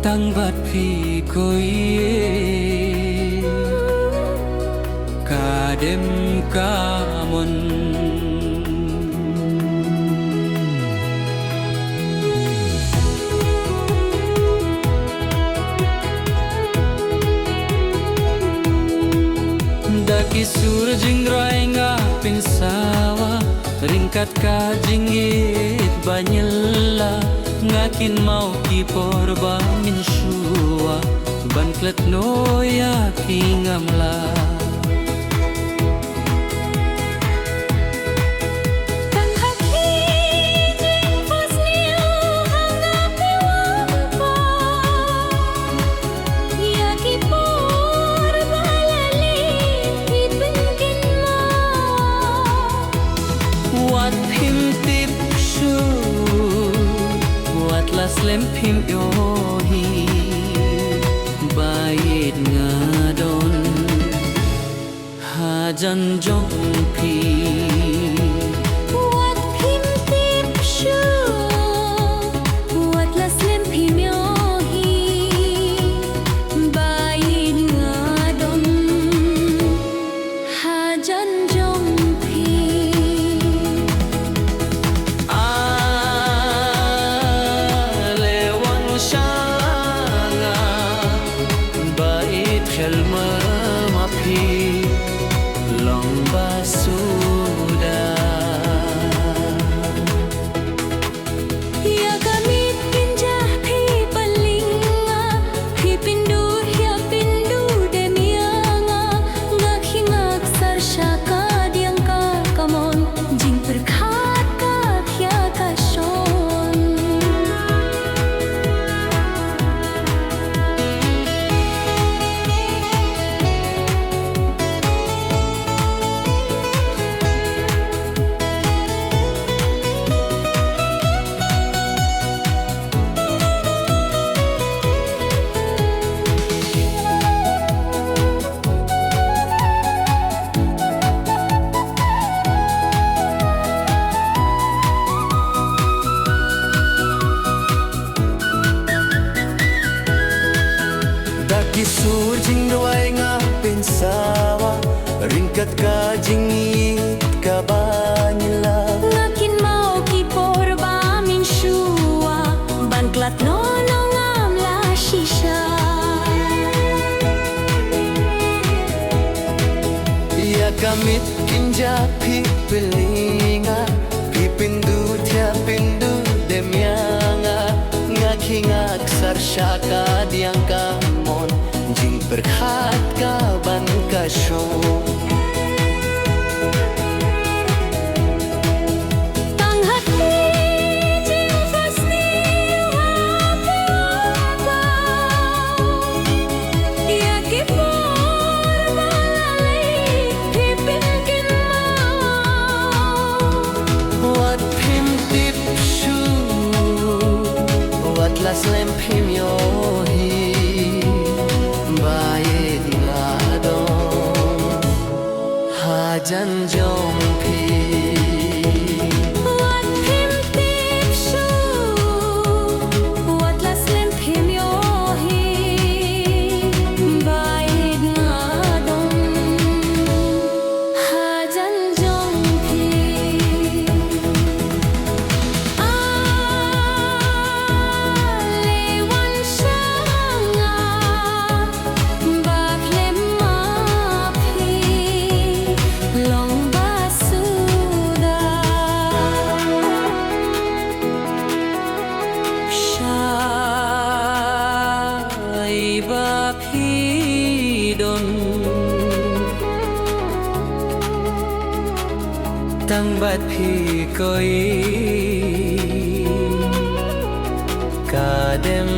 ตั้งบัดพี่ก็กาเด็มกามนDaki surjing rainga pinsawa ringkat ka jingit banyela ngakin mau ki porba min shua banklet noya kingamla Lem phim yohi bayit ngadon hajan jong phi wat phim tip shu wat las lem phim yohi bayit ngadon hajan jong phi Kisur jing doai nga pinsawa ringkat ka jingit ka banyela ngakin mau ki porba min shua banklat no ngam la shisha ya kamit kinja phi pelinga phi pindu thya pindu demyanga ngakinga aksar shaka diangka mon jing berkhat ka ban ka sho tang hati jing fasni wa ya ki por balale pipin kin ma wat phim tip shu wat las lem phim yo hajan jong phi wat phim tip shu wat las lem phim yo hi bayit ngadon hajan jong phi lewan shanga bak lem ma phi long basuda shai ba phi don tang bat phi koi ka dem